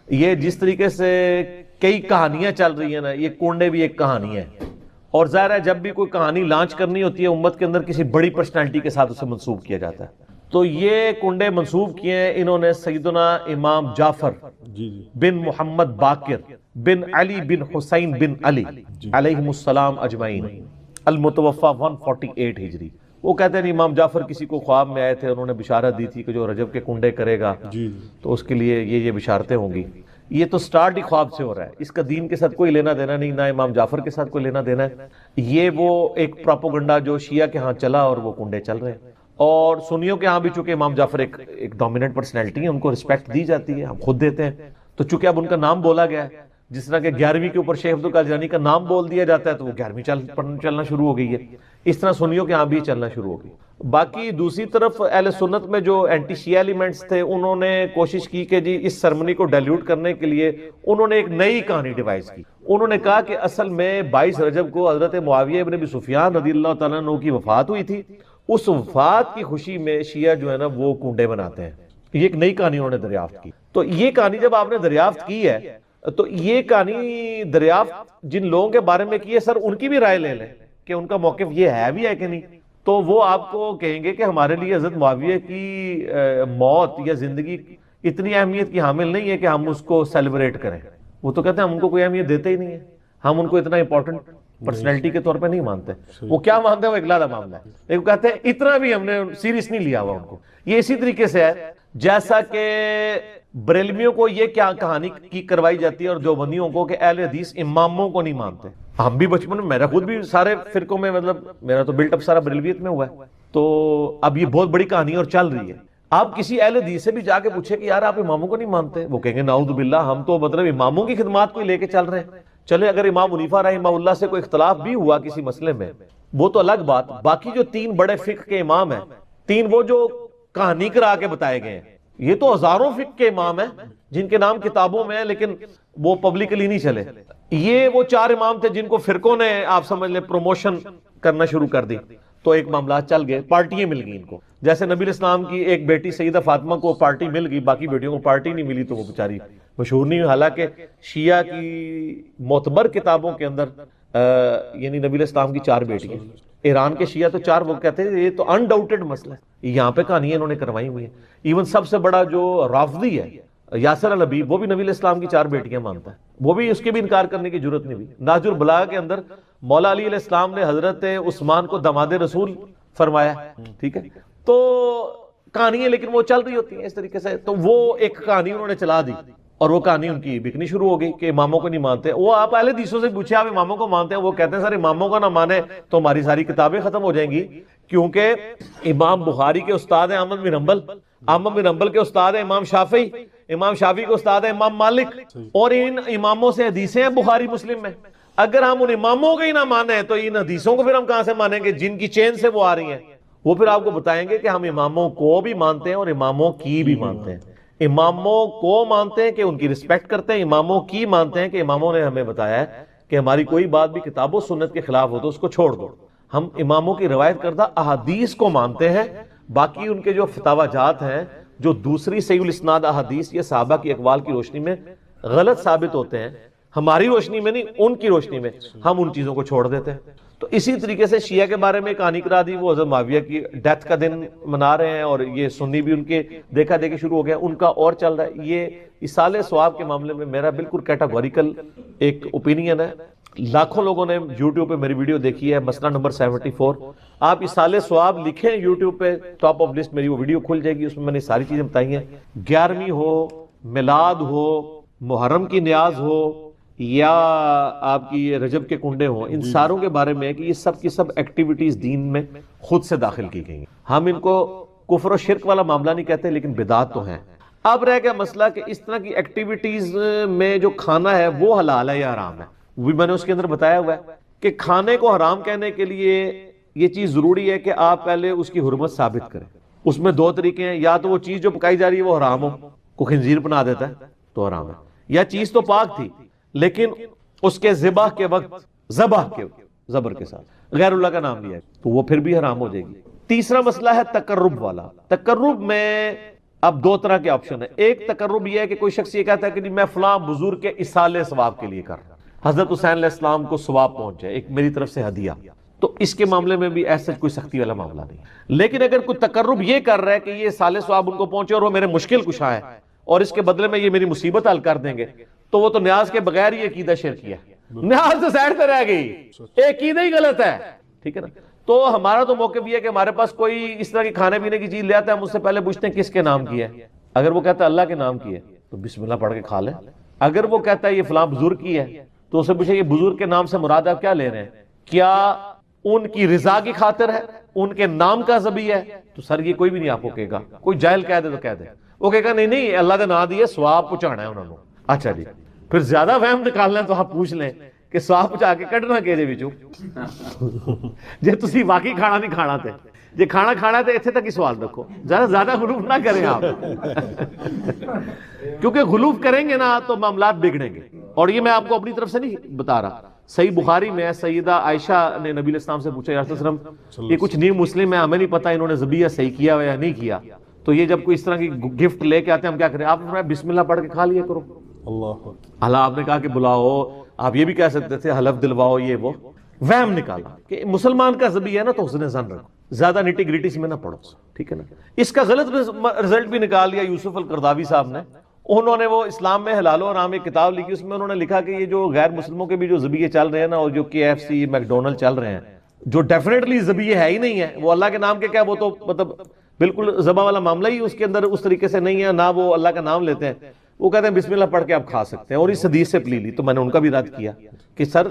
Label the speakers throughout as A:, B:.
A: یہ جس طریقے سے کئی کہانیاں چل رہی ہیں نا، یہ کنڈے بھی ایک کہانی ہے، اور ظاہر ہے جب بھی کوئی کہانی لانچ کرنی ہوتی ہے امت کے اندر کسی بڑی پرسنالٹی کے ساتھ اسے منسوب کیا جاتا ہے۔ تو یہ کنڈے منسوب کیے ہیں انہوں نے سیدنا امام جعفر بن محمد باقر بن علی بن حسین بن علی علیہم السلام اجمعین، المتوفى 148 ہجری۔ وہ کہتے ہیں امام جعفر کسی کو خواب میں آئے تھے، انہوں نے بشارت دی تھی کہ جو رجب کے کنڈے کرے گا تو اس کے لیے یہ بشارتیں ہوں گی۔ یہ تو سٹارٹ ہی خواب سے ہو رہا ہے، اس کا دین کے ساتھ کوئی لینا دینا نہیں، نہ امام جعفر کے ساتھ کوئی لینا دینا ہے۔ یہ وہ ایک پراپوگنڈا جو شیعہ کے ہاں چلا اور وہ کنڈے چل رہے ہیں، اور سنیوں کے ہاں بھی چونکہ امام جعفر ایک ڈومیننٹ پرسنالٹی ہے، ان کو رسپیکٹ دی جاتی ہے، ہم خود دیتے ہیں، تو چونکہ اب ان کا نام بولا گیا ہے، جس طرح کہ 11ویں کے اوپر شیخ عبدالقادر جیلانی کا نام بول دیا جاتا ہے تو وہ 11ویں چلنا شروع ہو گئی ہے، اس طرح سنیوں کے ہاں بھی چلنا شروع ہو گئی۔ باقی دوسری طرف اہل سنت میں جو اینٹی شیعہ ایلیمنٹس تھے، انہوں نے کوشش کی کہ جی اس سرمنی کو ڈیلیوٹ کرنے کے لیے انہوں نے ایک نئی کہانی ڈیوائز کی۔ انہوں نے کہا کہ اصل میں 22 رجب کو حضرت معاویہ ابن ابی سفیان رضی اللہ تعالیٰ عنہ کی وفات ہوئی تھی، اس وفات کی خوشی میں شیعہ جو ہے نا وہ کنڈے بناتے ہیں۔ یہ ایک نئی کہانی انہوں نے دریافت کی۔ تو یہ کہانی جب آپ نے دریافت کی ہے تو یہ کہانی دریافت جن لوگوں کے بارے میں کی ہے، سر ان کی بھی رائے لے لیں کہ ان کا موقف یہ ہے بھی ہے کہ نہیں، تو وہ آپ کو کہیں گے کہ ہمارے لیے حضرت معاویہ کی موت یا زندگی اتنی اہمیت کی حامل نہیں ہے کہ ہم اس کو سیلیبریٹ کریں۔ وہ تو کہتے ہیں ہم ان کو کوئی اہمیت دیتے ہی نہیں ہے، ہم ان کو اتنا امپورٹنٹ پرسنالٹی کے طور پہ نہیں مانتے۔ وہ کیا مانتے ہیں وہ ایک علیحدہ معاملہ ہے، لیکن وہ کہتے ہیں اتنا بھی ہم نے سیریس نہیں لیا ہوا ان کو۔ یہ اسی طریقے سے ہے جیسا کہ بریلویوں کو یہ کیا کہانی کی کروائی جاتی ہے اور دیوبندیوں کو کہ اہل حدیث اماموں کو نہیں مانتے۔ ہم بھی بچپن میں، میرا خود بھی سارے فرقوں میں، مطلب میرا تو بلٹ اپ سارا بریلویت میں ہوا ہے، تو اب یہ بہت بڑی کہانی اور چل رہی ہے۔ آپ کسی اہل حدیث سے بھی جا کے پوچھیں کہ یار آپ اماموں کو نہیں مانتے، وہ کہیں گے نعوذ باللہ ہم تو مطلب اماموں کی خدمات کو لے کے چل رہے ہیں۔ چلے اگر امام حنیفہ رحمہ اللہ سے کوئی اختلاف بھی ہوا کسی مسئلے میں وہ تو الگ بات، باقی جو 3 بڑے فقہ کے امام ہیں، 3 وہ جو کہانی کرا کے بتائے گئے ہیں، یہ تو ہزاروں فقہ کے امام ہیں جن کے نام کتابوں میں ہیں لیکن وہ پبلکلی نہیں چلے۔ یہ وہ 4 امام تھے جن کو فرقوں نے آپ سمجھ لیں پروموشن کرنا شروع کر دی، تو ایک معاملات چل گئے، پارٹیاں مل گئی ان کو۔ جیسے نبی الاسلام کی ایک بیٹی سیدہ فاطمہ کو پارٹی مل گئی، باقی بیٹیوں کو پارٹی نہیں ملی تو وہ بیچاری مشہور نہیں ہوئی۔ حالانکہ شیعہ کی معتبر کتابوں کے اندر یعنی نبی الاسلام کی 4 بیٹیاں، ایران کے شیعہ تو 4، وہ کہتے ہیں یہ تو انڈاؤٹڈ مسئلہ ہے، یہاں پہ کہانیاں انہوں نے کروائی ہوئی ہیں۔ ایون سب سے بڑا جو رافضی ہے یاسر الحبیب، وہ بھی نبی الاسلام کی 4 بیٹیاں مانتا ہے، وہ بھی اس کے بھی انکار کرنے کی ضرورت نہیں ہوئی۔ نہج البلاغہ کے اندر مولا علی علیہ السلام نے حضرت عثمان کو داماد رسول فرمایا، ٹھیک ہے، تو کہانیاں لیکن وہ چل رہی ہوتی ہیں اس طریقے سے۔ تو وہ ایک کہانی انہوں نے چلا دی اور وہ کہانی ان کی بکنی شروع ہو گئی کہ اماموں کو نہیں مانتے۔ وہ آپ اہل حدیثوں سے پوچھے آپ اماموں کو مانتے ہیں، وہ کہتے ہیں سر اماموں کو نہ مانے تو ہماری ساری کتابیں ختم ہو جائیں گی، کیونکہ امام بخاری کے استاد ہیں احمد بن حنبل، احمد بن حنبل کے استاد ہیں امام شافعی، امام شافعی کے استاد ہیں امام مالک، اور ان اماموں سے حدیثیں ہیں بخاری مسلم میں۔ اگر ہم ان اماموں کو ہی نہ مانیں تو ان حدیثوں کو پھر ہم کہاں سے مانیں گے جن کی چین سے وہ آ رہی ہیں؟ وہ پھر آپ کو بتائیں گے کہ ہم اماموں کو بھی مانتے ہیں اور اماموں کی بھی مانتے ہیں۔ اماموں کو مانتے ہیں کہ ان کی رسپیکٹ کرتے ہیں، اماموں کی مانتے ہیں کہ اماموں نے ہمیں بتایا ہے کہ ہماری کوئی بات بھی کتاب و سنت کے خلاف ہو تو اس کو چھوڑ دو۔ ہم اماموں کی روایت کردہ احادیث کو مانتے ہیں، باقی ان کے جو فتاوی جات ہیں جو دوسری صحیح الاسناد احادیث یا صحابہ کی اقوال کی روشنی میں غلط ثابت ہوتے ہیں، ہماری روشنی میں نہیں ان کی روشنی میں، ہم ان چیزوں کو چھوڑ دیتے ہیں۔ تو اسی طریقے سے شیعہ کے بارے میں کہانی کرا دی، وہ حضرت معاویہ کی ڈیتھ کا دن منا رہے ہیں اور یہ سنی بھی ان کے دیکھا دیکھی شروع ہو گیا، ان کا اور چل رہا ہے۔ یہ اصالہ ثواب کے معاملے میں میرا بالکل کیٹاگوریکل ایک اوپینین ہے۔ لاکھوں لوگوں نے یوٹیوب پہ میری ویڈیو دیکھی ہے، مسئلہ نمبر 74۔ آپ اصالہ ثواب لکھیں یوٹیوب پہ، ٹاپ آف لسٹ میری وہ ویڈیو کھل جائے گی، اس میں نے ساری چیزیں بتائی ہیں۔ 11ویں ہو، میلاد ہو، محرم کی نیاز ہو، یا آپ کی یہ رجب کے کنڈے ہوں، ان ساروں کے بارے میں کہ یہ سب کی سب ایکٹیویٹیز دین میں خود سے داخل کی گئی ہیں۔ ہم ان کو کفر و شرک والا معاملہ نہیں کہتے لیکن بدعات تو ہیں۔ اب رہ گیا مسئلہ کہ اس طرح کی ایکٹیویٹیز میں جو کھانا ہے وہ حلال ہے یا حرام ہے، وہ بھی میں نے اس کے اندر بتایا ہوا ہے کہ کھانے کو حرام کہنے کے لیے یہ چیز ضروری ہے کہ آپ پہلے اس کی حرمت ثابت کریں۔ اس میں 2 طریقے ہیں، یا تو وہ چیز جو پکائی جا رہی ہے وہ حرام ہو، کوئی خنزیر بنا دیتا ہے تو حرام ہے، یا چیز تو پاک تھی لیکن اس کے ذبح کے وقت زبر کے ساتھ غیر اللہ کا نام لیا ہے تو وہ پھر بھی حرام ہو جائے گی۔ تیسرا مسئلہ ہے تقرب والا۔ تقرب میں اب دو طرح کے آپشن ہے. ایک تقرب یہ ہے کہ کوئی شخص یہ کہتا ہے کہ میں فلاں بزرگ کے اصالے ثواب کے لیے کر رہا ہوں, حضرت حسین علیہ السلام کو ثواب پہنچ جائے, ایک میری طرف سے ہدیہ, تو اس کے معاملے میں بھی ایسا کوئی سختی والا معاملہ نہیں. لیکن اگر کوئی تقرب یہ کر رہا ہے کہ یہ اصالے ثواب ان کو پہنچے اور وہ میرے مشکل کشا ہے اور اس کے بدلے میں یہ میری مصیبت حل کر دیں گے, تو وہ تو نیاز کے بغیر ہی عقیدہ شرکیہ ہے, نیاز سے سائڈ پہ رہ گئی, عقیدہ ہی غلط ہے. ٹھیک ہے نا. تو ہمارا تو موقف یہ ہے کہ ہمارے پاس کوئی اس طرح کی کھانے پینے کی چیز لے آتا ہے, ہم اس سے پہلے پوچھتے ہیں کس کے نام کی ہے. اگر وہ کہتا ہے اللہ کے نام کی ہے تو بسم اللہ پڑھ کے کھا لیں. اگر وہ کہتا ہے یہ فلاں بزرگ کی ہے تو اسے پوچھے یہ بزرگ کے نام سے مراد آپ کیا لے رہے ہیں, کیا ان کی رضا کی خاطر ہے, ان کے نام کا ذبیح ہے؟ تو سر یہ کوئی بھی نہیں آپ کو کہے گا, کوئی جاہل کہہ دے تو کہہ دے, وہ کہے گا نہیں اللہ کے نام دیے ثواب پہنچانا ہے انہوں نے. اچھا جی, پھر زیادہ وہم نکالنا ہے تو آپ پوچھ لیں کہ ثواب پہنچا کے کڈنا کہے وچوں جے تسی واقعی کھانا نہیں کھانا تے, جے کھانا کھانا ہے تو اتنے تک ہی سوال رکھو, زیادہ غلوف نہ کریں آپ کیونکہ غلوف کریں گے نا تو معاملات بگڑیں گے. اور یہ میں آپ کو اپنی طرف سے نہیں بتا رہا, صحیح بخاری میں سیدہ عائشہ نے نبی علیہ السلام سے پوچھا یا رسول اللہ علیہ وسلم یہ کچھ نیو مسلم ہے, ہمیں نہیں پتا انہوں نے ذبیحہ صحیح کیا یا نہیں کیا, تو یہ جب کوئی اس طرح کی گفٹ لے کے آتے ہیں ہم کیا کریں؟ آپ نے فرمایا بسم اللہ پڑھ کے کھا لیا کرو. اللہ آپ نے کہا کہ بلاؤ, آپ یہ بھی کہہ سکتے تھے حلف دلواؤ, یہ وہ وہم نکالا کہ مسلمان کا ذبیحہ ہے نا تو حسن ظن رکھو, زیادہ نیٹی گریٹی میں نہ پڑھو. ٹھیک ہے نا. اس کا غلط رزلٹ بھی نکال لیا یوسف القرداوی صاحب نے. انہوں نے وہ اسلام میں حلال و حرام ایک کتاب لکھی, اس میں انہوں نے لکھا کہ یہ جو غیر مسلموں کے بھی جو ذبیحے چل رہے ہیں نا, اور جو KFC میکڈونلڈ چل رہے ہیں جو ڈیفینیٹلی ذبیحے ہے ہی نہیں ہے, وہ اللہ کے نام کے کیا, وہ تو مطلب بالکل ذبح والا معاملہ ہی اس کے اندر اس طریقے سے نہیں ہے, نہ وہ اللہ کا نام لیتے ہیں. وہ کہتے ہیں بسم اللہ پڑھ کے آپ کھا سکتے ہیں, اور اس حدیث سے پلی لی. تو میں نے ان کا بھی رد کیا کہ سر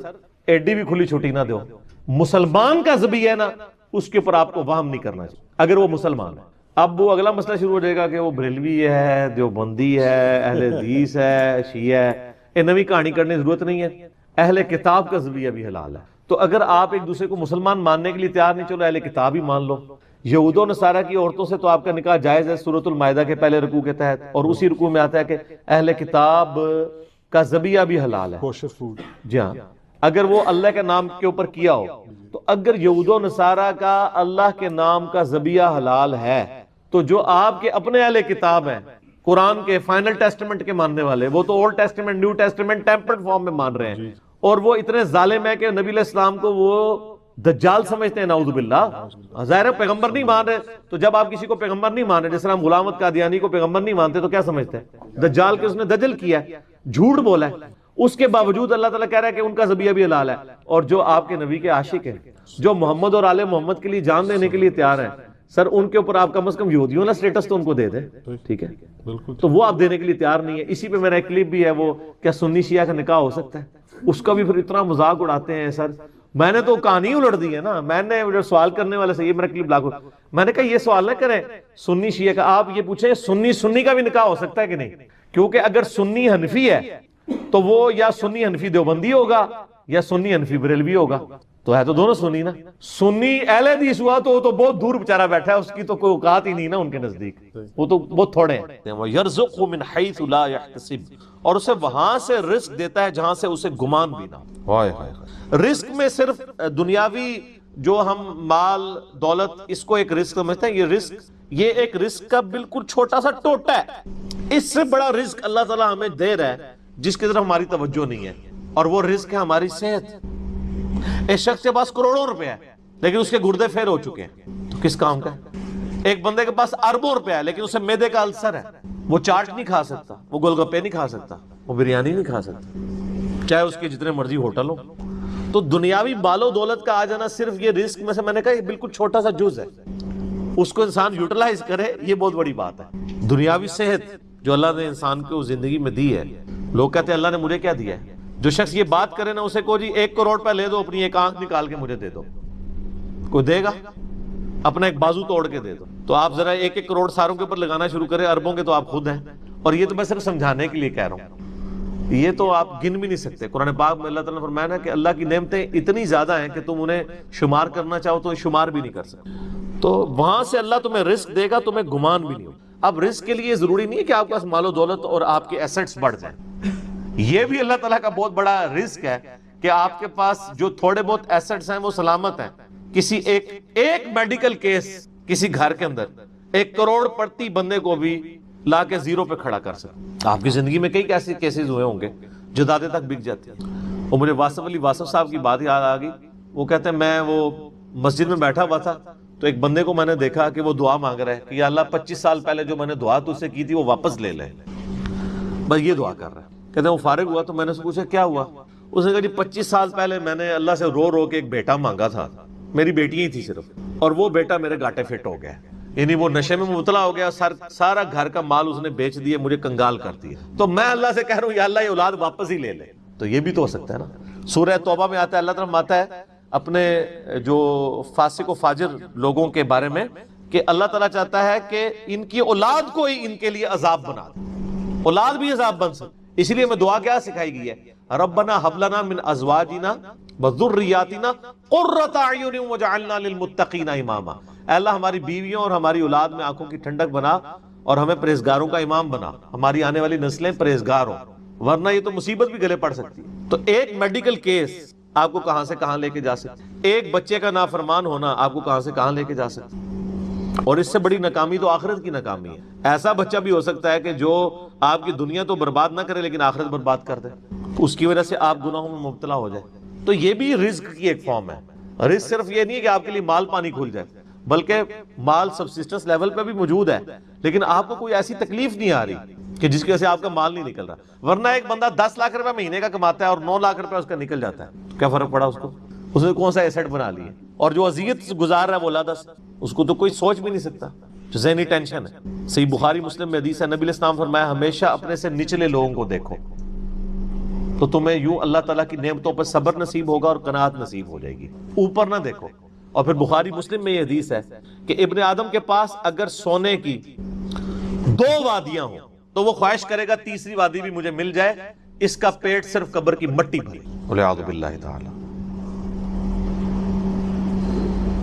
A: ایڈی بھی کھلی چھوٹی نہ دو, مسلمان کا ذبیحہ ہے نا اس کے اوپر آپ کو وہم نہیں کرنا چاہیے اگر وہ مسلمان ہے. اب وہ اگلا مسئلہ شروع ہو جائے گا کہ وہ بریلوی ہے, دیوبندی ہے, اہل حدیث ہے, شیعہ ہے, یہ نئی کہانی کرنے کی ضرورت نہیں ہے. اہل کتاب کا ذبیحہ بھی حلال ہے. تو اگر آپ ایک دوسرے کو مسلمان ماننے کے لیے تیار نہیں, چلو اہل کتاب ہی مان لو. یہود و نصارہ کی عورتوں سے تو آپ کا نکاح جائز ہے سورۃ المائدہ کے پہلے رکوع کے تحت, اور اسی رکوع میں آتا ہے کہ اہل کتاب کا ذبیحہ بھی حلال ہے. جی ہاں, اگر وہ اللہ کے نام کے اوپر کیا ہو. تو اگر یہود و نصارہ کا اللہ کے نام کا ذبیحہ حلال ہے, تو جو آپ کے اپنے اہل کتاب ہیں قرآن کے فائنل ٹیسٹمنٹ کے ماننے والے, وہ تو old testament new testament tempered form میں مان رہے ہیں, اور وہ اتنے ظالم ہیں کہ نبی علیہ السلام کو وہ دجال سمجھتے ہیں, نعوذ باللہ. ظاہر ہے پیغمبر نہیں مان رہے, تو جب آپ کسی کو پیغمبر نہیں مان رہے, جس طرح ہم غلام احمد قادیانی کو پیغمبر نہیں مانتے, تو کیا سمجھتے ہیں؟ دجال کے اس نے دجل کیا ہے, جھوٹ بولا ہے. اس کے باوجود اللہ تعالیٰ کہہ رہا ہے کہ ان کا ذبیحہ بھی حلال ہے. اور جو آپ کے نبی کے عاشق ہیں, جو محمد اور آل محمد کے لیے جان دینے کے لیے تیار ہیں, سر ان کے اوپر آپ کم از کم یہودیوں نا سٹیٹس تو ان کو دے دیں. ٹھیک ہے, تو وہ آپ دینے کے لیے تیار نہیں ہے. اسی پہ میرا ایک کلپ بھی ہے, وہ کیا سنی شیعہ کا نکاح ہو سکتا ہے, اس کا بھی پھر اتنا مذاق اڑاتے ہیں. سر میں نے تو کہانی الٹ دی ہے نا, میں نے جو سوال کرنے والے سے یہ میرا کلپ لاکھوں, میں نے کہا یہ سوال نہ کریں سنی شیعہ کا, آپ یہ پوچھیں سنی کا بھی نکاح ہو سکتا ہے کہ نہیں. کیونکہ اگر سنی حنفی ہے تو وہ یا سنی حنفی دیوبندی ہوگا یا سنی حنفی بریلوی ہوگا, تو ہے تو دونوں سنی نا. سنی اہل حدیث ہوا تو وہ تو بہت دور بیچارہ بیٹھا ہے, اس کی تو کوئی اوقات ہی نہیں نا ان کے نزدیک, وہ تو بہت تھوڑے ہیں. وَيَرْزُقْهُ مِنْ حَيْثُ لَا يَحْتَسِبْ, اور اسے وہاں سے رزق دیتا ہے جہاں سے اسے گمان بھی نہ ہو. رزق میں صرف دنیاوی جو ہم مال دولت اس کو ایک رزق سمجھتے ہیں, یہ ایک رزق کا بالکل چھوٹا سا ٹوٹا ہے. اس سے بڑا رزق اللہ تعالیٰ ہمیں دے رہا ہے جس کی طرف ہماری توجہ نہیں ہے, اور وہ رزق ہے ہماری صحت. ایک شخص کے پاس کروڑوں روپے ہے لیکن اس کے گردے پھیر ہو چکے ہیں, تو کس کام کا ہے؟ ایک بندے کے پاس اربوں روپے ہے لیکن اسے معدے کا السر ہے, وہ چاٹ نہیں کھا سکتا, وہ گول گپے نہیں کھا سکتا, وہ بریانی نہیں کھا سکتا, چاہے اس کے جتنے مرضی ہوٹل ہو. تو دنیاوی بال و دولت کا آ جانا صرف یہ رزق میں سے, میں نے کہا یہ بالکل چھوٹا سا جز ہے, اس کو انسان یوٹیلائز کرے یہ بہت بڑی بات ہے. دنیاوی صحت جو اللہ نے انسان کو زندگی میں دی ہے, لوگ کہتے ہیں اللہ نے مجھے کیا دیا ہے. جو شخص یہ بات کرے نا اسے کہو جی 1 کروڑ پہ لے دو, اپنی ایک آنکھ نکال کے مجھے دے دو, کوئی دے گا؟ اپنا ایک بازو توڑ کے دے دو. تو آپ ذرا 1 کروڑ ساروں کے اوپر لگانا شروع کریں, اربوں کے تو آپ خود ہیں. اور یہ تو میں صرف سمجھانے کے لیے کہہ رہا ہوں, یہ تو آپ گن بھی نہیں سکتے. قرآن پاک میں اللہ تعالیٰ نے فرمایا نا کہ اللہ کی نعمتیں اتنی زیادہ ہیں کہ تم انہیں شمار کرنا چاہو تو شمار بھی نہیں کر سکتے. تو وہاں سے اللہ تمہیں رزق دے گا, تمہیں گمان بھی نہیں ہوگا. اب رزق کے لیے ضروری نہیں ہے کہ آپ کے پاس مال و دولت اور آپ کے ایسٹس بڑھ جائیں. یہ بھی اللہ تعالیٰ کا بہت بڑا رزق ہے کہ آپ کے پاس جو تھوڑے بہت ایسٹس ہیں وہ سلامت ہیں. کسی ایک میڈیکل کیس کسی گھر کے اندر 1 کروڑ پرتی بندے کو بھی لا کے زیرو پہ کھڑا کر سکتے. آپ کی زندگی میں کئی ایسے کیسز ہوئے ہوں گے جو دادے تک بک جاتی ہیں. اور مجھے واصف علی واصف صاحب کی بات یاد آ گئی. وہ کہتے ہیں میں وہ مسجد میں بیٹھا ہوا تھا تو ایک بندے کو میں نے دیکھا کہ وہ دعا مانگ رہا ہے کہ یا اللہ 25 سال پہلے جو میں نے دعا تجھ سے کی تھی وہ واپس لے لے. بس یہ دعا کر رہا ہے. کہتے ہیں وہ فارغ ہوا تو میں نے اس سے پوچھا کیا ہوا؟ اس نے کہا جی 25 سال پہلے میں نے اللہ سے رو رو کے ایک بیٹا مانگا تھا, میری بیٹی ہی تھی صرف, اور وہ بیٹا میرے گاٹے فٹ ہو گیا, یعنی وہ نشے میں مبتلا ہو گیا, سارا گھر کا مال اس نے بیچ دیا, مجھے کنگال کر دیا, تو میں اللہ سے کہہ رہا ہوں یا اللہ یہ اولاد واپس ہی لے لے. تو یہ بھی تو ہو سکتا ہے نا. سورہ توبہ میں آتا ہے, اللہ تعالیٰ آتا ہے اپنے جو فاسق و فاجر لوگوں کے بارے میں کہ اللہ تعالیٰ چاہتا ہے کہ ان کی اولاد کو ہی ان کے لیے عذاب بنا دے, اولاد بھی عذاب بن سکے. اس لیے میں دعا کیا سکھائی گئی ہے, ربنا حب لنا من ازواجنا وذریاتنا قرۃ اعین واجعلنا للمتقین اماما. اے اللہ ہماری بیویوں اور ہماری اولاد میں آنکھوں کی ٹھنڈک بنا اور ہمیں پرہیزگاروں کا امام بنا, ہماری آنے والی نسلیں پرہیزگار ہوں, ورنہ یہ تو مصیبت بھی گلے پڑ سکتی ہے. تو ایک میڈیکل کیس آپ کو کہاں سے کہاں لے کے جا سکتی, ایک بچے کا نافرمان ہونا آپ کو کہاں سے کہاں لے کے جا سکتی. اور اس سے بڑی ناکامی تو آخرت کی ناکامی ہے. ایسا بچہ بھی ہو سکتا ہے کہ جو آپ کی دنیا تو برباد نہ کرے لیکن آخرت برباد کر دے, اس کی وجہ سے آپ گناہوں میں مبتلا ہو جائے. تو یہ بھی رزق کی ایک فارم ہے. رزق صرف یہ نہیں ہے کہ آپ کے لیے مال پانی کھل جائے, بلکہ مال سبسسٹنس لیول پہ بھی موجود ہے, لیکن آپ کو کوئی ایسی تکلیف نہیں آ رہی کہ جس کی وجہ سے آپ کا مال نہیں نکل رہا. ورنہ ایک بندہ 10 لاکھ روپے مہینے کا کماتا ہے اور 9 لاکھ روپے اس کا نکل جاتا ہے, کیا فرق پڑا اس کو؟ اس نے کون سا ایسٹ بنا لی ہے. اور جو اذیت گزار رہا ہے وہ اولاد, اس کو تو کوئی سوچ بھی نہیں سکتا, ذہنی ٹینشن ہے. صحیح بخاری مسلم میں حدیث ہے, نبی علیہ السلام فرمایا ہمیشہ اپنے سے نچلے لوگوں کو دیکھو تو تمہیں یوں اللہ تعالیٰ کی نعمتوں پر صبر نصیب ہوگا اور قناعت نصیب ہو جائے گی, اوپر نہ دیکھو. اور پھر بخاری مسلم میں یہ حدیث ہے کہ ابن آدم کے پاس اگر سونے کی 2 وادیاں ہوں تو وہ خواہش کرے گا تیسری وادی بھی مجھے مل جائے, اس کا پیٹ صرف قبر کی مٹی بھری. والعیاذ باللہ تعالی.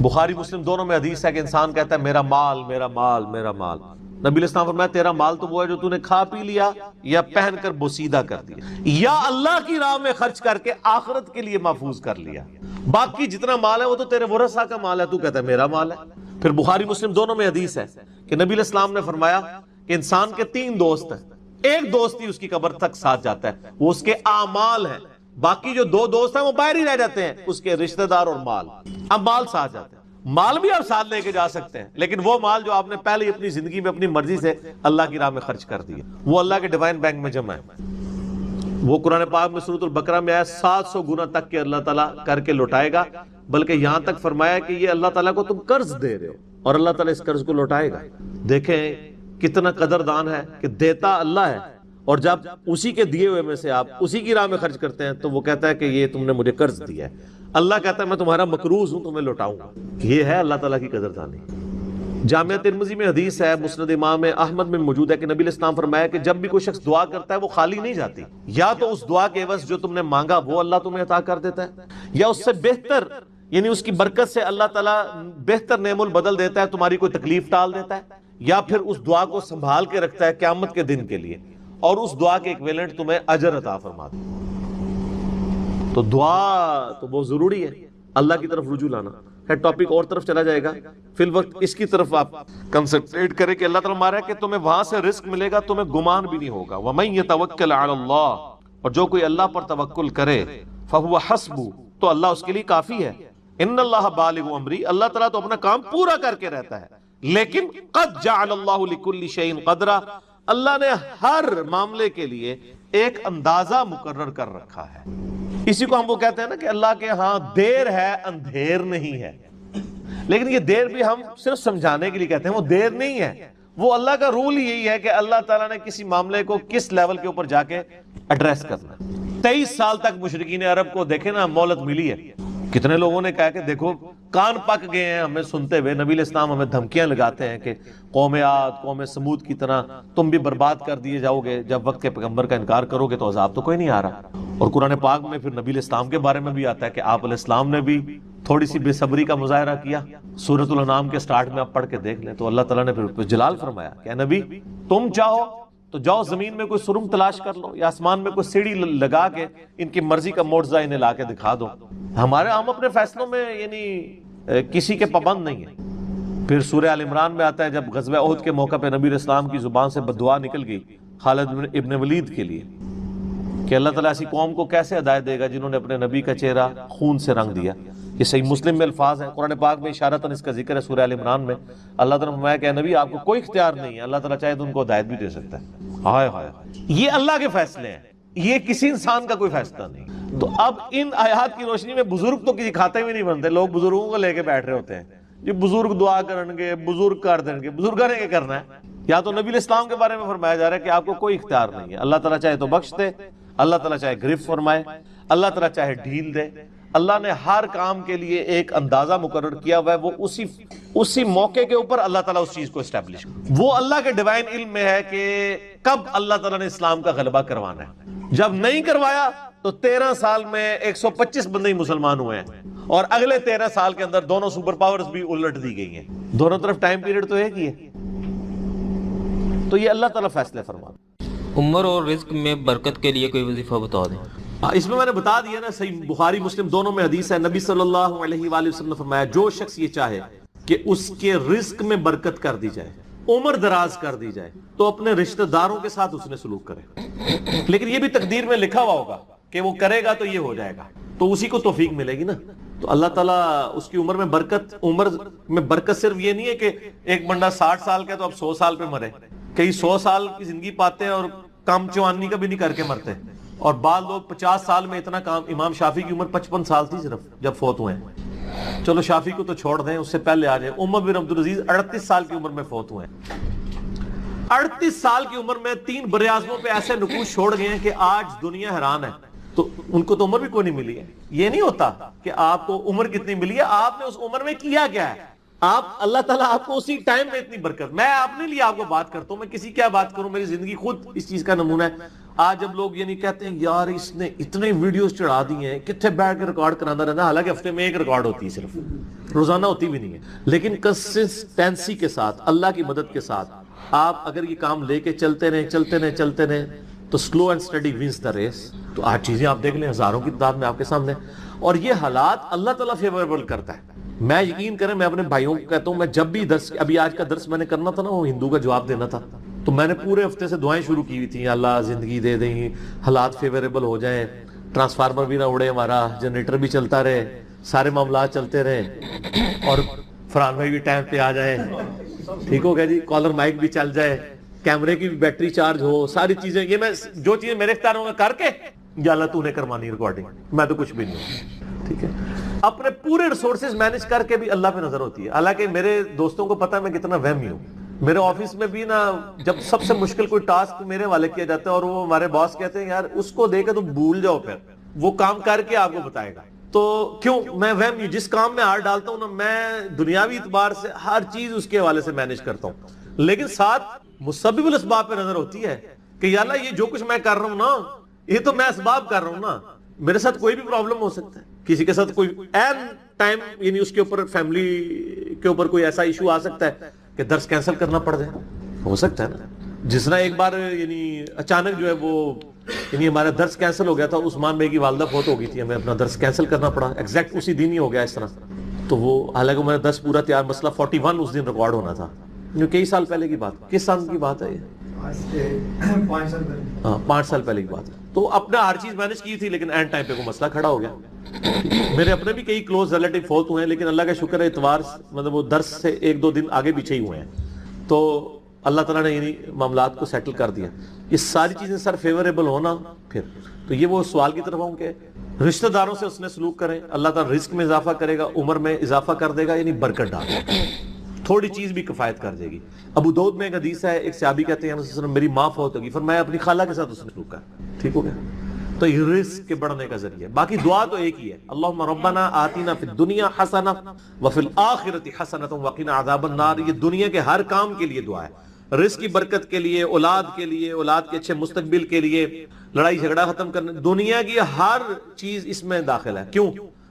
A: بخاری مسلم دونوں میں حدیث ہے کہ انسان کہتا ہے میرا مال میرا مال میرا مال. نبی علیہ السلام فرمایا تیرا مال تو وہ ہے جو تو نے کھا پی لیا یا پہن کر بوسیدہ کر دیا یا اللہ کی راہ میں خرچ کر کے آخرت کے لیے محفوظ کر لیا. باقی جتنا مال ہے وہ تو تیرے ورثہ کا مال ہے, تو کہتا ہے میرا مال ہے. پھر بخاری مسلم دونوں میں حدیث ہے کہ نبی علیہ السلام نے فرمایا کہ انسان کے 3 دوست ہیں, ایک دوست ہی اس کی قبر تک ساتھ جاتا ہے, وہ اس کے اعمال ہیں, باقی جو 2 دوست ہیں وہ باہر ہی رہ جاتے ہیں, اس کے رشتہ دار اور مال. اب مال ساتھ جاتے ہیں, مال بھی آپ ساتھ لے کے جا سکتے ہیں, لیکن وہ مال جو آپ نے پہلے ہی اپنی زندگی میں اپنی مرضی سے اللہ کی راہ میں خرچ کر دیا, وہ اللہ کے ڈیوائن بینک میں جمع ہے. وہ قرآن پاک میں سورۃ البقرہ میں آیا 700 گنا تک کہ اللہ تعالیٰ کر کے لوٹائے گا, بلکہ یہاں تک فرمایا کہ یہ اللہ تعالیٰ کو تم قرض دے رہے ہو اور اللہ تعالیٰ اس قرض کو لوٹائے گا. دیکھیں کتنا قدردان ہے کہ دیتا اللہ ہے, اور جب اسی کے دیے ہوئے میں سے آپ اسی کی راہ میں خرچ کرتے ہیں تو وہ کہتا ہے کہ یہ تم نے مجھے قرض دیا ہے. اللہ کہتا ہے میں تمہارا مقروض ہوں, تمہیں لوٹاؤں گا. یہ ہے اللہ تعالیٰ کی قدردانی. جامعہ ترمذی میں حدیث ہے, مسند امام احمد میں موجود ہے کہ نبی علیہ السلام فرمایا کہ جب بھی کوئی شخص دعا کرتا ہے وہ خالی نہیں جاتی, یا تو اس دعا کے عوض جو تم نے مانگا وہ اللہ تمہیں عطا کر دیتا ہے, یا اس سے بہتر یعنی اس کی برکت سے اللہ تعالیٰ بہتر نعم البدل دیتا ہے, تمہاری کوئی تکلیف ٹال دیتا ہے, یا پھر اس دعا کو سنبھال کے رکھتا ہے قیامت کے دن کے لیے, اور اس دعا کے ایکویلنٹ تمہیں اجر عطا فرماتا ہے. تو دعا تو بہت ضروری ہے, اللہ کی طرف رجوع لانا. ٹاپک اور طرف چلا جائے گا, فی الوقت اس کی طرف آپ کنسنٹریٹ کریں کہ اللہ تعالیٰ مارا ہے کہ تمہیں وہاں سے رزق ملے گا, تمہیں گمان بھی نہیں ہوگا. وَمَن يَتَوَكَّلْ عَلَى اللَّهِ, اور جو کوئی اللہ پر توکل کرے, فَهُوَ حَسْبُهُ, تو اللہ اس کے لیے کافی ہے. ان اللہ بالغ امری, اللہ تعالیٰ تو اپنا کام پورا کر کے رہتا ہے, لیکن قد جعل اللہ لكل شيء قدرا, اللہ نے ہر معاملے کے لیے ایک اندازہ مقرر کر رکھا ہے. اسی کو ہم وہ کہتے ہیں نا کہ اللہ کے ہاں دیر ہے اندھیر نہیں ہے, لیکن یہ دیر بھی ہم صرف سمجھانے کے لیے کہتے ہیں, وہ دیر نہیں ہے. وہ اللہ کا رول ہی یہی ہے کہ اللہ تعالیٰ نے کسی معاملے کو کس لیول کے اوپر جا کے ایڈریس کرنا. 23 سال تک مشرکین عرب کو دیکھیں نا مہلت ملی ہے. کتنے لوگوں نے کہا کہ دیکھو کان پک گئے ہیں ہمیں سنتے ہوئے, نبی علیہ السلام ہمیں دھمکیاں لگاتے ہیں کہ قوم عاد قوم سمود کی طرح تم بھی برباد کر دیے جاؤ گے, جب وقت کے پیغمبر کا انکار کرو گے تو عذاب تو کوئی نہیں آ رہا. اور قرآن پاک میں پھر نبی علیہ السلام کے بارے میں بھی آتا ہے کہ آپ علیہ السلام نے بھی تھوڑی سی بے صبری کا مظاہرہ کیا. سورۃ الانعام کے سٹارٹ میں آپ پڑھ کے دیکھ لیں تو اللہ تعالیٰ نے پھر جلال فرمایا کہ اے نبی تم چاہو تو جاؤ زمین میں کوئی سرنگ تلاش کر لو, یا آسمان میں کوئی سیڑھی لگا کے ان کی مرضی کا معجزہ انہیں لا کے دکھا دو. ہم اپنے فیصلوں میں یعنی کسی کے پابند نہیں ہیں. پھر سورہ آل عمران میں آتا ہے جب غزوہ احد کے موقع پہ نبی علیہ السلام کی زبان سے بددعا نکل گئی خالد ابن ولید کے لیے کہ اللہ تعالیٰ ایسی قوم کو کیسے ہدایت دے گا جنہوں نے اپنے نبی کا چہرہ خون سے رنگ دیا. یہ صحیح مسلم میں الفاظ ہیں, قرآن پاک میں اشارتاً اس کا ذکر ہے سورہ آل عمران میں. اللہ تعالیٰ نے فرمایا کہ نبی آپ کو کوئی اختیار نہیں ہے, اللہ تعالیٰ چاہے تو ان کو ہدایت بھی دے سکتا ہے. ہائے ہائے, یہ اللہ کے فیصلے ہیں, یہ کسی انسان کا کوئی فیصلہ نہیں. تو اب ان آیات کی روشنی میں بزرگ تو کسی کھاتے میں نہیں بنتے, لوگ بزرگوں کو لے کے بیٹھ رہے ہوتے ہیں جی بزرگ دعا کریں گے, بزرگ کر دیں گے. بزرگوں نے کیا کرنا ہے؟ یا تو نبی علیہ السلام کے بارے میں فرمایا جا رہا ہے کہ آپ کو کوئی اختیار نہیں ہے, اللہ تعالیٰ چاہے تو بخش دے, اللہ تعالیٰ چاہے گرفت فرمائے, اللہ تعالیٰ چاہے ڈھیل دے. اللہ نے ہر کام کے لیے ایک اندازہ مقرر کیا ہوا ہے, وہ اسی موقع کے اوپر اللہ تعالیٰ اس چیز کو اسٹیبلش, وہ اللہ کے ڈیوائن علم میں ہے کہ کب اللہ تعالیٰ نے اسلام کا غلبہ کروانا ہے. جب نہیں کروایا تو 13 سال میں 125 بندے ہی مسلمان ہوئے ہیں, اور اگلے 13 سال کے اندر دونوں سپر پاورز بھی الٹ دی گئی ہیں. دونوں طرف ٹائم پیریڈ تو ایک ہی ہے. تو یہ اللہ تعالیٰ فیصلے فرماتا.
B: عمر اور رزق میں برکت کے لیے کوئی وظیفہ بتا دیں.
A: اس میں نے بتا دیا نا, صحیح بخاری مسلم دونوں میں حدیث ہے, نبی صلی اللہ علیہ وآلہ وسلم نے فرمایا جو شخص یہ چاہے کہ اس کے رزق میں برکت کر دی جائے, عمر دراز کر دی جائے, تو اپنے رشتہ داروں کے ساتھ اس نے سلوک کرے. لیکن یہ بھی تقدیر میں لکھا ہوا ہوگا کہ وہ کرے گا تو یہ ہو جائے گا, تو اسی کو توفیق ملے گی نا. تو اللہ تعالیٰ اس کی عمر میں برکت صرف یہ نہیں ہے کہ ایک بندہ 60 سال کا ہے تو اب 100 سال پہ مرے. کئی 100 سال کی زندگی پاتے ہیں اور کام چوانی کا بھی نہیں کر کے مرتے, اور بعض لوگ 50 سال میں اتنا کام. امام شافعی کی عمر 55 سال تھی صرف جب فوت ہوئے ہیں. چلو شافعی کو تو چھوڑ دیں, اس سے پہلے آ جائیں. عمر بن عبدالعزیز 38 سال کی عمر میں فوت ہوئے ہیں. 38 سال کی عمر میں 3 براعظموں پہ ایسے نقوش چھوڑ گئے ہیں کہ آج دنیا حیران ہے. تو ان کو تو عمر بھی کوئی نہیں ملی ہے. یہ نہیں ہوتا کہ آپ کو عمر کتنی ملی ہے, آپ نے اس عمر میں کیا کیا ہے. آپ اللہ تعالیٰ آپ کو اسی ٹائم میں اتنی برکت. میں اپنے لیے آپ کو بات کرتا ہوں, میں کسی کیا بات کروں, میری زندگی خود اس چیز کا نمونہ ہے. آج جب لوگ یہ نہیں کہتے ہیں یار اس نے اتنے ویڈیوز چڑھا دی ہیں, کتنے بیٹھ کے ریکارڈ کرانا رہنا, حالانکہ ہفتے میں ایک ریکارڈ ہوتی ہے, صرف روزانہ ہوتی بھی نہیں ہے. لیکن کنسسٹنسی کے ساتھ, اللہ کی مدد کے ساتھ آپ اگر یہ کام لے کے چلتے رہے تو slow and steady wins the race. تو آج چیزیں آپ دیکھ لیں ہزاروں کی تعداد میں آپ کے سامنے, اور یہ حالات اللہ تعالیٰ فیوریبل کرتا ہے. میں یقین کریں, میں اپنے بھائیوں کو کہتا ہوں, میں جب بھی درس, ابھی آج کا درس میں نے کرنا تھا نا, وہ ہندو کا جواب دینا تھا, تو میں نے پورے ہفتے سے دعائیں شروع کی ہوئی تھیں, اللہ زندگی دے دیں, حالات فیوریبل ہو جائیں, ٹرانسفارمر بھی نہ اڑے ہمارا, جنریٹر بھی چلتا رہے, سارے معاملات چلتے رہے, اور فرحان بھائی بھی ٹائم پہ آ جائے, ٹھیک ہو گیا جی, کالر مائک بھی چل جائے, کیمرے کی بھی بیٹری چارج ہو, ساری چیزیں. یہ میں جو چیزیں میرے اختیاروں میں کر کے, یا اللہ تو نے کروانی ریکارڈنگ, میں تو کچھ بھی نہیں ہوں, ٹھیک ہے. اپنے پورے ریسورسز مینج کر کے بھی اللہ پہ نظر ہوتی ہے. حالانکہ میرے دوستوں کو پتا ہے میں کتنا وہمی ہوں. میرے آفس میں بھی نا, جب سب سے مشکل کوئی ٹاسک میرے والے کیا جاتا ہے اور وہ ہمارے باس کہتے ہیں یار اس کو دے کے تم بھول جاؤ, پھر وہ کام کر کے آپ کو بتائے گا. تو کیوں میں وہمی ہوں, جس کام میں ہاتھ ڈالتا ہوں نا, میں دنیاوی اعتبار سے ہر چیز اس کے حوالے سے مینج کرتا ہوں, لیکن ساتھ مسبب الاسباب پہ نظر ہوتی ہے کہ یا اللہ یہ جو کچھ میں کر رہا ہوں نا, یہ تو میں اسباب کر رہا ہوں نا, میرے ساتھ کوئی بھی پرابلم ہو سکتا ہے, کسی کے ساتھ کوئی این ٹائم, یعنی اس کے اوپر فیملی کے اوپر کوئی ایسا ایشو آ سکتا ہے کہ درس کینسل کرنا پڑ جائے, ہو سکتا ہے نا. جس طرح ایک بار یعنی اچانک جو ہے وہ یعنی ہمارا درس کینسل ہو گیا تھا, عثمان بھائی کی والدہ فوت ہو گئی تھی, ہمیں اپنا درس کینسل کرنا پڑا, ایگزیکٹ اسی دن ہی ہو گیا اس طرح. تو وہ حالانکہ میرا درس پورا تیار, مسئلہ 41 اس دن ریکارڈ ہونا تھا, کئی سال پہلے کی بات. کس سال کی بات ہے یہ؟ 5 سال پہلے کی بات ہے. تو اپنا ہر چیز مینج کی تھی, لیکن اینڈ ٹائم پہ کوئی مسئلہ کھڑا ہو گیا. میرے اپنے بھی کئی کلوز ریلیٹیو فوت ہوئے ہیں, لیکن اللہ کا شکر ہے اتوار مطلب وہ درس سے 1-2 دن آگے پیچھے ہی ہوئے ہیں, تو اللہ تعالیٰ نے یعنی معاملات کو سیٹل کر دیا. یہ ساری چیزیں سر فیوریبل ہونا, پھر تو یہ وہ سوال کی طرف ہوں کہ رشتہ داروں سے اس نے سلوک کریں, اللہ تعالیٰ رزق میں اضافہ کرے گا, عمر میں اضافہ کر دے گا, یعنی برکت ڈال دے گا, تھوڑی چیز بھی کفایت کر دے گی. ابو داؤد میں ایک حدیث ہے, ایک صحابی کہتے ہیں میری ماں فوت ہوگی, فرمایا اپنی خالہ کے ساتھ اس نے سلوک کر, ٹھیک ہو گیا. تو یہ رزق کے بڑھنے کا ذریعہ. باقی دعا تو ایک ہی ہے, اللہم ربنا آتینا فی الدنیا حسنہ وفی الآخرۃ حسنۃ وقنا عذاب النار. یہ دنیا کے ہر کام کے لیے دعا ہے, رزق کی برکت کے لیے, اولاد کے لیے, اولاد کے اچھے مستقبل کے لیے, لڑائی جھگڑا ختم کرنے, دنیا کی ہر چیز اس میں داخل ہے. کیوں؟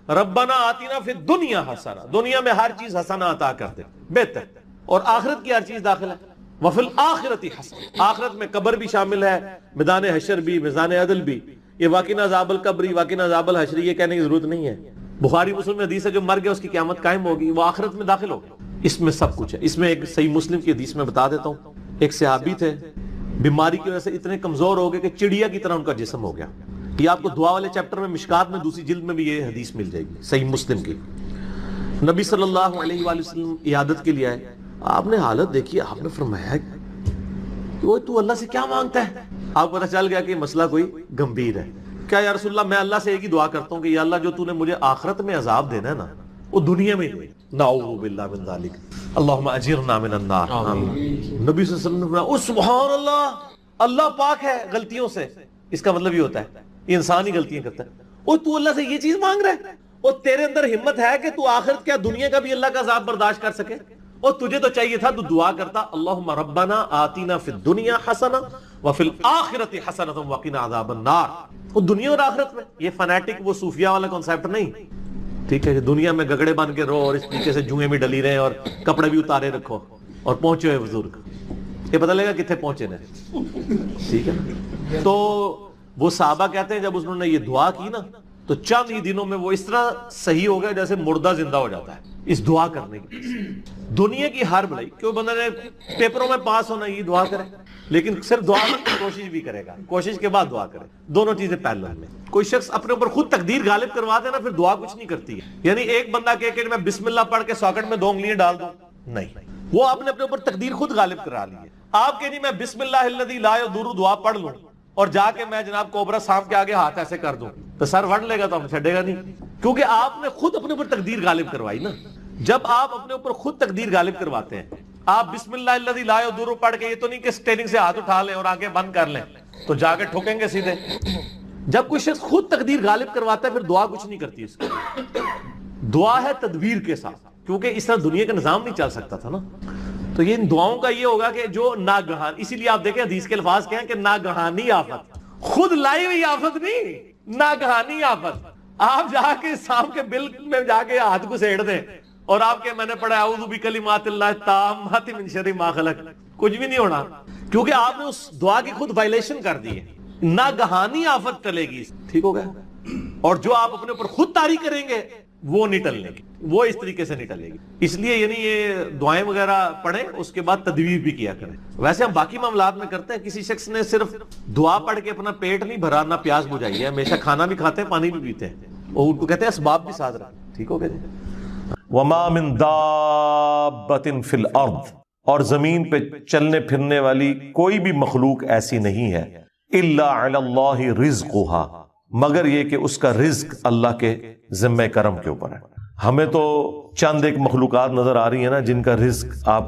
A: ربنا آتینا فی الدنیا حسنہ, دنیا میں ہر چیز حسنہ عطا کر دے, بہتر, اور آخرت کی ہر چیز داخل ہے. وفی الآخرۃ حسنہ, آخرت میں قبر بھی شامل ہے, میدان حشر بھی, میدان عدل بھی. یہ واقعہ عذاب القبری, واقعہ عذاب الحشر, یہ کہنے کی ضرورت نہیں ہے. بخاری مسلم میں حدیث ہے جو مر گیا اس کی قیامت قائم ہوگی, وہ آخرت میں داخل ہوگا. اس میں سب کچھ ہے. اس میں ایک صحیح مسلم کی حدیث میں بتا دیتا ہوں. ایک صحابی تھے, بیماری کی وجہ سے اتنے کمزور ہو گئے کہ چڑیا کی طرح ان کا جسم ہو گیا. یہ آپ کو دعا والے چیپٹر میں مشکات میں دوسری جلد میں بھی یہ حدیث مل جائے گی صحیح مسلم کی. نبی صلی اللہ علیہ وآلہ وسلم عیادت کے لیے آئے. آپ نے حالت دیکھی, آپ نے فرمایا کہ وہ تو اللہ سے کیا مانگتا ہے. آپ کو پتہ چل گیا کہ مسئلہ کوئی گمبھیر ہے. کیا یا رسول اللہ, میں اللہ سے ایک ہی دعا کرتا ہوں کہ یا اللہ جو تو نے مجھے آخرت میں عذاب دینا ہے نا وہ دنیا میں ہی. نعوذ باللہ من ذالک, اللہم اجرنا من النار. نبی صلی اللہ علیہ وسلم نے فرمایا او سبحان اللہ, اللہ پاک ہے غلطیوں سے. اس کا مطلب یہ ہوتا ہے یہ انسان ہی غلطیاں کرتا ہے. او تو اللہ سے یہ چیز مانگ رہا ہے, اور تیرے اندر ہمت ہے کہ تو آخرت کیا دنیا کا بھی اللہ کا عذاب برداشت کر سکے. اور تجھے تو چاہیے تھا تو دعا کرتا اللہم ربنا آتینا فی الدنیا حسنہ وفی الآخرۃ حسنۃ وقنا عذاب النار. وہ دنیا اور آخرت میں, یہ فنیٹک وہ صوفیہ والا کنسیپٹ نہیں. ٹھیک ہے, دنیا میں گگڑے بن کے رہو اور اس طریقے سے جوئیں بھی ڈلی رہے اور کپڑے بھی اتارے رکھو اور پہنچے ہوئے بزرگ, یہ پتہ لگا کتنے پہنچے نا. ٹھیک ہے, تو وہ صحابہ کہتے ہیں جب انہوں نے یہ دعا کی نا تو چند ہی دنوں میں وہ اس طرح صحیح ہو گیا جیسے مردہ زندہ ہو جاتا ہے اس دعا کرنے کی. دنیا کی ہر بھلائی, کیوں بندہ نے پیپروں میں پاس ہونا یہ دعا کرے, لیکن صرف دعا کی کوشش بھی کرے گا, کوشش کے بعد دعا کرے, دونوں چیزیں پیرلل میں. کوئی شخص اپنے اوپر خود تقدیر غالب کروا دے نا پھر دعا کچھ نہیں کرتی ہے. یعنی ایک بندہ کہے کہ میں بسم اللہ پڑھ کے ساکٹ میں 2 انگلیاں ڈال دوں, نہیں, وہ آپ نے اپنے اوپر تقدیر خود غالب کرا لی ہے. آپ کہ نہیں میں بسم اللہ الذی لا یضر دعا پڑھ لوں اور جا کے میں جناب کوبرا سانپ کے آگے ہاتھ ایسے کر دوں تو سر وڑ لے گا تو ہم چھڑے گا نہیں, کیونکہ آپ نے خود اپنے اوپر تقدیر غالب کروائی نا. جب آپ اپنے اوپر خود تقدیر غالب کرواتے ہیں, آپ بسم اللہ الذی لا یضر پڑھ کے, یہ تو نہیں کہ اسٹیئرنگ سے ہاتھ اٹھا لیں اور آنکھیں بند کر لیں تو جا کے ٹھوکیں گے سیدھے. جب کوئی شخص خود تقدیر غالب کرواتا ہے پھر دعا کچھ نہیں کرتی. اس کی دعا ہے تدبیر کے ساتھ, کیونکہ اس طرح دنیا کا نظام نہیں چل سکتا تھا نا. تو یہ ان دعاؤں کا یہ ہوگا کہ جو ناگہان, اسی لیے آپ دیکھیں حدیث کے الفاظ کیا ہیں کہ ناگہانی آفت, خود لائی ہوئی آفت نہیں, ناگہانی آفت. آپ جا کے سانپ کے بل میں جا کے ہاتھ کو سیڑ دیں اور آپ کے میں نے پڑھا اعوذ بکلمات اللہ التامات من شر ما خلق, کچھ بھی نہیں ہونا, کیونکہ آپ نے اس دعا کی خود وائلیشن کر دی ہے. ناگہانی آفت ٹلے گی, ٹھیک ہو گیا. اور جو آپ اپنے اوپر خود طاری کریں گے وہ نہیں ٹلنے گی, وہ اس طریقے سے نہیں ٹلے گی. اس لیے یعنی یہ دعائیں وغیرہ پڑھیں, اس کے بعد تدبیر بھی کیا کریں. ویسے ہم باقی معاملات میں کرتے ہیں, کسی شخص نے صرف دعا پڑھ کے اپنا پیٹ نہیں بھرا, نہ پیاس بجھائی ہے, ہمیشہ کھانا بھی کھاتے ہیں پانی بھی پیتے ہیں, اور ان کو کہتے ہیں اسباب بھی ساتھ رکھیں. ٹھیک ہو گیا جی. وما من دابۃ فی الارض, اور زمین پہ چلنے پھرنے والی کوئی بھی مخلوق ایسی نہیں ہے, الا علی اللہ رزقها, مگر یہ کہ اس کا رزق اللہ کے ذمہ کرم کے اوپر ہے. ہمیں تو چند ایک مخلوقات نظر آ رہی ہیں نا جن کا رزق آپ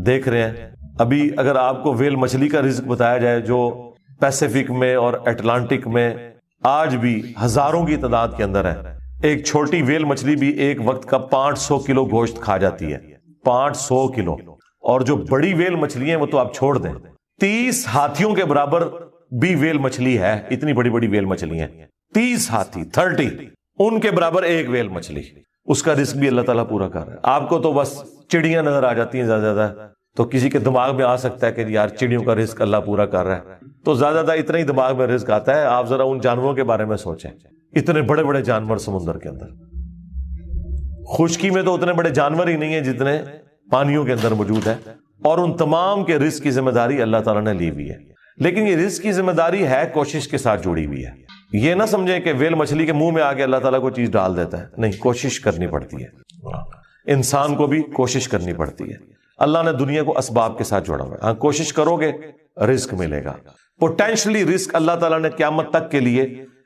A: دیکھ رہے ہیں. ابھی اگر آپ کو ویل مچھلی کا رزق بتایا جائے جو پیسیفک میں اور اٹلانٹک میں آج بھی ہزاروں کی تعداد کے اندر ہے, ایک چھوٹی ویل مچھلی بھی ایک وقت کا 500 کلو گوشت کھا جاتی ہے, 500 کلو. اور جو بڑی ویل مچھلی ہیں وہ تو آپ چھوڑ دیں, 30 ہاتھیوں کے برابر بھی ویل مچھلی ہے. اتنی بڑی بڑی ویل مچھلی ہیں, 30 ہاتھی 30 ان کے برابر ایک ویل مچھلی. اس کا رزق بھی اللہ تعالیٰ پورا کر رہا ہے. آپ کو تو بس چڑیاں نظر آ جاتی ہیں زیادہ زیادہ, تو کسی کے دماغ میں آ سکتا ہے کہ یار چڑیوں کا رزق اللہ پورا کر رہا ہے, تو زیادہ زیادہ اتنا ہی دماغ میں رزق آتا ہے. آپ ذرا ان جانوروں کے بارے میں سوچیں, اتنے بڑے بڑے جانور سمندر کے اندر, خشکی میں تو اتنے بڑے جانور ہی نہیں ہیں جتنے پانیوں کے اندر موجود ہیں, اور ان تمام کے رزق کی ذمہ داری اللہ تعالیٰ نے لی ہوئی ہے. لیکن یہ رزق کی ذمہ داری ہے کوشش کے ساتھ جڑی ہوئی ہے. یہ نہ سمجھیں کہ ویل مچھلی کے منہ میں آ کے اللہ تعالیٰ کو چیز ڈال دیتا ہے, نہیں, کوشش کرنی پڑتی ہے. انسان کو بھی کوشش کرنی پڑتی ہے. اللہ نے دنیا کو اسباب کے ساتھ جوڑا ہوا ہے. ہاں, کوشش کرو گے رزق ملے گا. پوٹینشلی رزق اللہ تعالیٰ نے قیامت تک کے لیے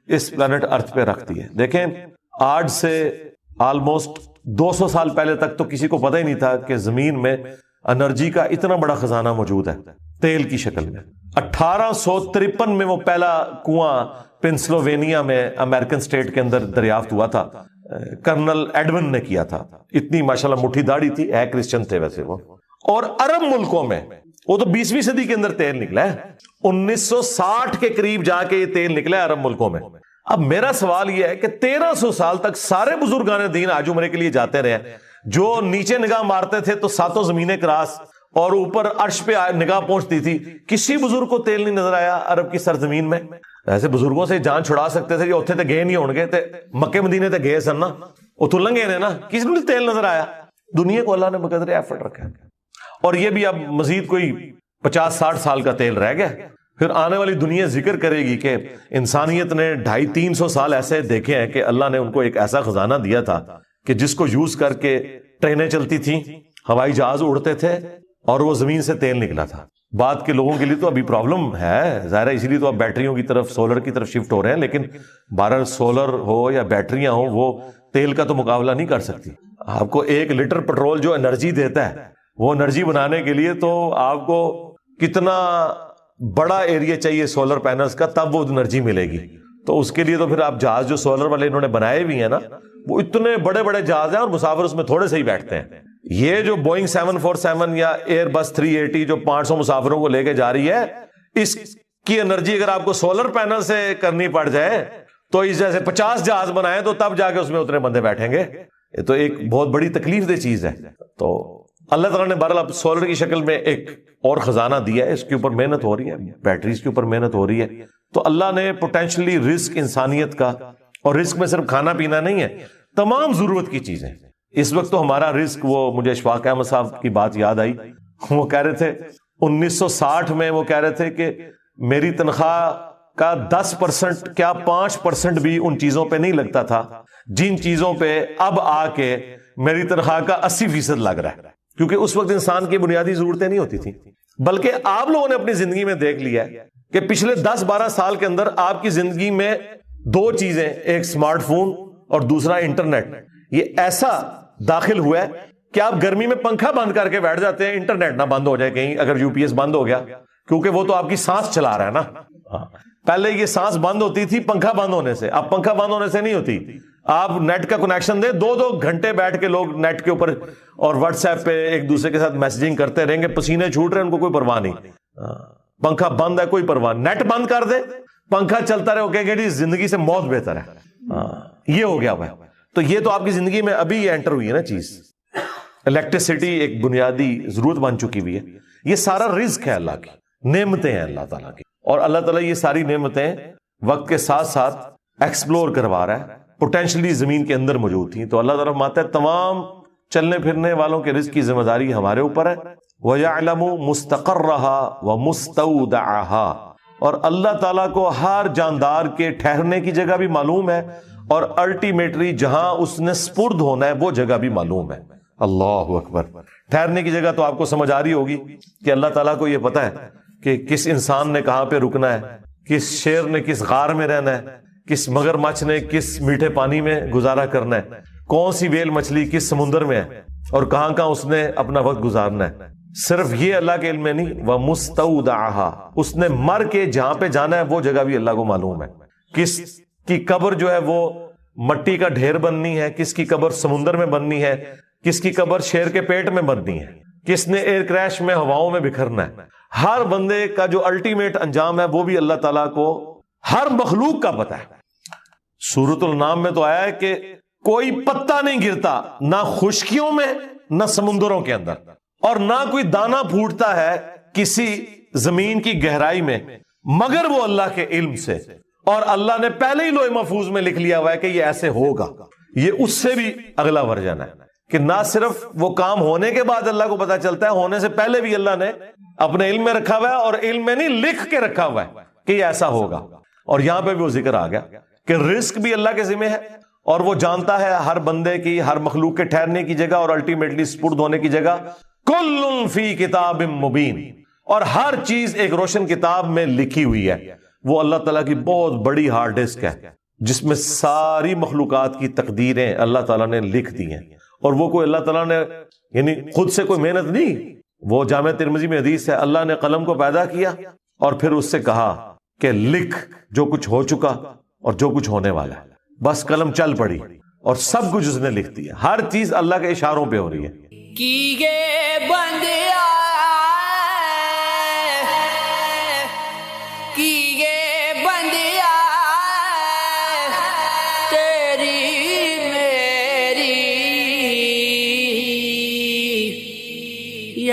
A: اس پلانٹ ارتھ پہ رکھ دی ہے. دیکھیں, آج سے آلموسٹ 200 سال پہلے تک تو کسی کو پتہ ہی نہیں تھا کہ زمین میں انرجی کا اتنا بڑا خزانہ موجود ہے تیل کی شکل میں. 1853 میں وہ پہلا کنواں پنسلوینیا میں امریکن سٹیٹ کے اندر دریافت ہوا تھا, کرنل ایڈون نے کیا تھا. اتنی ماشاءاللہ مٹھی داڑھی تھی, ہے کرسچن تھے ویسے وہ. اور عرب ملکوں میں وہ تو 20ویں صدی کے اندر تیل نکلا ہے, 1960 کے قریب جا کے یہ تیل نکلا ہے عرب ملکوں میں. اب میرا سوال یہ ہے کہ 1300 سال تک سارے بزرگان دین حج عمرے کے لیے جاتے رہے, جو نیچے نگاہ مارتے تھے تو 7 زمینیں کراس اور اوپر عرش پہ نگاہ پہنچتی تھی, کسی بزرگ کو تیل نہیں نظر آیا عرب کی سرزمین میں. ایسے بزرگوں سے جان چھڑا سکتے تھے, اتنے تے گئے نہیں ہون گے, تے مکے مدینے تے گئے سن نا, اتوں لنگے نے نا, کسی نے تیل نظر آیا. دنیا کو اللہ نے بقدر ایفرٹ رکھا ہے. اور یہ بھی اب مزید کوئی 50-60 سال کا تیل رہ گیا. پھر آنے والی دنیا ذکر کرے گی کہ انسانیت نے 250-300 سال ایسے دیکھے ہیں کہ اللہ نے ان کو ایک ایسا خزانہ دیا تھا کہ جس کو یوز کر کے ٹرینیں چلتی تھیں, ہوائی جہاز اڑتے تھے, اور وہ زمین سے تیل نکلا تھا. بعد کے لوگوں کے لیے تو ابھی پرابلم ہے ظاہر ہے, اسی لیے تو اب بیٹریوں کی طرف, سولر کی طرف شفٹ ہو رہے ہیں. لیکن بہرحال سولر ہو یا بیٹریاں ہوں, وہ تیل کا تو مقابلہ نہیں کر سکتی. آپ کو 1 لیٹر پیٹرول جو انرجی دیتا ہے, وہ انرجی بنانے کے لیے تو آپ کو کتنا بڑا ایریا چاہیے سولر پینلز کا, تب وہ انرجی ملے گی. تو اس کے لیے تو پھر آپ جہاز جو سولر والے انہوں نے بنائے بھی ہیں نا, وہ اتنے بڑے بڑے جہاز ہیں اور مسافر اس میں تھوڑے سے ہی بیٹھتے ہیں. یہ جو بوئنگ 747 یا ایئر بس 380 جو 500 مسافروں کو لے کے جا رہی ہے, اس کی انرجی اگر آپ کو سولر پینل سے کرنی پڑ جائے تو اس جیسے 50 جہاز بنائے تو تب جا کے اس میں اتنے بندے بیٹھیں گے. یہ تو ایک بہت بڑی تکلیف دہ چیز ہے. تو اللہ تعالیٰ نے بہرحال اب سولر کی شکل میں ایک اور خزانہ دیا ہے, اس کے اوپر محنت ہو رہی ہے, بیٹریز کے اوپر محنت ہو رہی ہے. تو اللہ نے پوٹینشلی رزق انسانیت کا, اور رزق میں صرف کھانا پینا نہیں ہے, تمام ضرورت کی چیزیں. اس وقت تو ہمارا رزق, وہ مجھے اشفاق احمد صاحب کی بات یاد آئی, وہ کہہ رہے تھے 1960 میں وہ کہہ رہے تھے کہ میری تنخواہ کا 10% کیا 5% بھی ان چیزوں پہ نہیں لگتا تھا جن چیزوں پہ اب آ کے میری تنخواہ کا 80% لگ رہا ہے. کیونکہ اس وقت انسان کی بنیادی ضرورتیں نہیں ہوتی تھیں. بلکہ آپ لوگوں نے اپنی زندگی میں دیکھ لیا ہے کہ پچھلے 10-12 سال کے اندر آپ کی زندگی میں 2 چیزیں, ایک سمارٹ فون اور دوسرا انٹرنیٹ, یہ ایسا داخل ہوا ہے کہ آپ گرمی میں پنکھا بند کر کے بیٹھ جاتے ہیں, انٹرنیٹ نہ بند ہو جائے کہیں, اگر یو پی ایس بند ہو گیا, کیونکہ وہ تو آپ کی سانس چلا رہا ہے نا. پہلے یہ سانس بند ہوتی تھی پنکھا بند ہونے سے, اب پنکھا بند ہونے سے نہیں ہوتی. آپ نیٹ کا کنیکشن دیں, 2 گھنٹے بیٹھ کے لوگ نیٹ کے اوپر اور واٹس ایپ پہ ایک دوسرے کے ساتھ میسجنگ کرتے رہیں گے, پسینے چھوٹ رہے ہیں, ان کو کوئی پرواہ نہیں. پنکھا بند ہے, کوئی پرواہ, نیٹ بند کر دے, پنکھا چلتا رہے, وہ کہیں گے زندگی سے موت بہتر ہے. یہ ہو گیا. تو یہ تو آپ کی زندگی میں ابھی انٹر ہوئی ہے نا چیز. الیکٹریسٹی ایک بنیادی ضرورت بن چکی ہوئی ہے. یہ سارا رزق ہے اللہ کی, نعمتیں ہیں اللہ تعالیٰ کی, اور اللہ تعالیٰ یہ ساری نعمتیں وقت کے ساتھ ساتھ ایکسپلور کروا رہا ہے. پوٹینشلی زمین کے اندر موجود تھیں. تو اللہ تعالیٰ فرماتا ہے تمام چلنے پھرنے والوں کے رزق کی ذمہ داری ہمارے اوپر ہے. وَيَعْلَمُ مُسْتَقَرَّهَا وَمُسْتَوْدَعَهَا, اور اللہ تعالیٰ کو ہر جاندار کے ٹھہرنے کی جگہ بھی معلوم ہے, اور الٹیمیٹلی جہاں اس نے سپرد ہونا ہے وہ جگہ بھی معلوم ہے. اللہ اکبر. ٹھہرنے کی جگہ تو آپ کو سمجھ آ رہی ہوگی کہ اللہ تعالیٰ کو یہ پتا ہے کہ کس انسان نے کہاں پہ رکنا ہے, کس شیر نے کس غار میں رہنا ہے, کس مگر مچھ نے کس میٹھے پانی میں گزارا کرنا ہے, کون سی ویل مچھلی کس سمندر میں ہے, اور کہاں کہاں اس نے اپنا وقت گزارنا ہے. صرف یہ اللہ کے علم میں نہیں, وَمُسْتَوْدَعَهَا, اس نے مر کے جہاں پہ جانا ہے وہ جگہ بھی اللہ کو معلوم ہے. کس کی قبر جو ہے وہ مٹی کا ڈھیر بننی ہے, کس کی قبر سمندر میں بننی ہے, کس کی قبر شیر کے پیٹ میں بننی ہے, کس نے ایئر کریش میں ہواؤں میں بکھرنا ہے. ہر بندے کا جو الٹیمیٹ انجام ہے وہ بھی اللہ تعالیٰ کو ہر مخلوق کا پتہ ہے. سورۃ النام میں تو آیا ہے کہ کوئی پتا نہیں گرتا نہ خشکیوں میں نہ سمندروں کے اندر, اور نہ کوئی دانا پھوٹتا ہے کسی زمین کی گہرائی میں مگر وہ اللہ کے علم سے, اور اللہ نے پہلے ہی لوح محفوظ میں لکھ لیا ہوا ہے کہ یہ ایسے ہوگا. یہ اس سے بھی اگلا ورژن ہے کہ نہ صرف وہ کام ہونے کے بعد اللہ کو پتا چلتا ہے, ہونے سے پہلے بھی اللہ نے اپنے علم میں رکھا ہوا ہے, اور علم میں نہیں لکھ کے رکھا ہوا ہے کہ یہ ایسا ہوگا. اور یہاں پہ بھی وہ ذکر آ گیا کہ رزق بھی اللہ کے ذمہ ہے, اور وہ جانتا ہے ہر بندے کی, ہر مخلوق کے ٹھہرنے کی جگہ اور الٹیمیٹلی سپرد ہونے کی جگہ. کل فی کتاب مبین, اور ہر چیز ایک روشن کتاب میں لکھی ہوئی ہے. وہ اللہ تعالیٰ کی بہت بڑی ہارڈ ڈسک ہے جس میں ساری مخلوقات کی تقدیریں اللہ تعالیٰ نے لکھ دی ہیں. اور وہ کوئی اللہ تعالیٰ نے یعنی خود سے کوئی محنت نہیں, وہ جامع ترمذی میں حدیث ہے, اللہ نے قلم کو پیدا کیا اور پھر اس سے کہا کہ لکھ جو کچھ ہو چکا اور جو کچھ ہونے والا ہے. بس قلم چل پڑی اور سب کچھ اس نے لکھ دیا. ہر چیز اللہ کے اشاروں پہ ہو رہی ہے.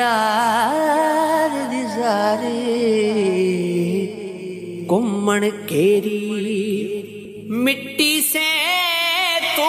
C: یار دزارے کمن کیری مٹی سے تو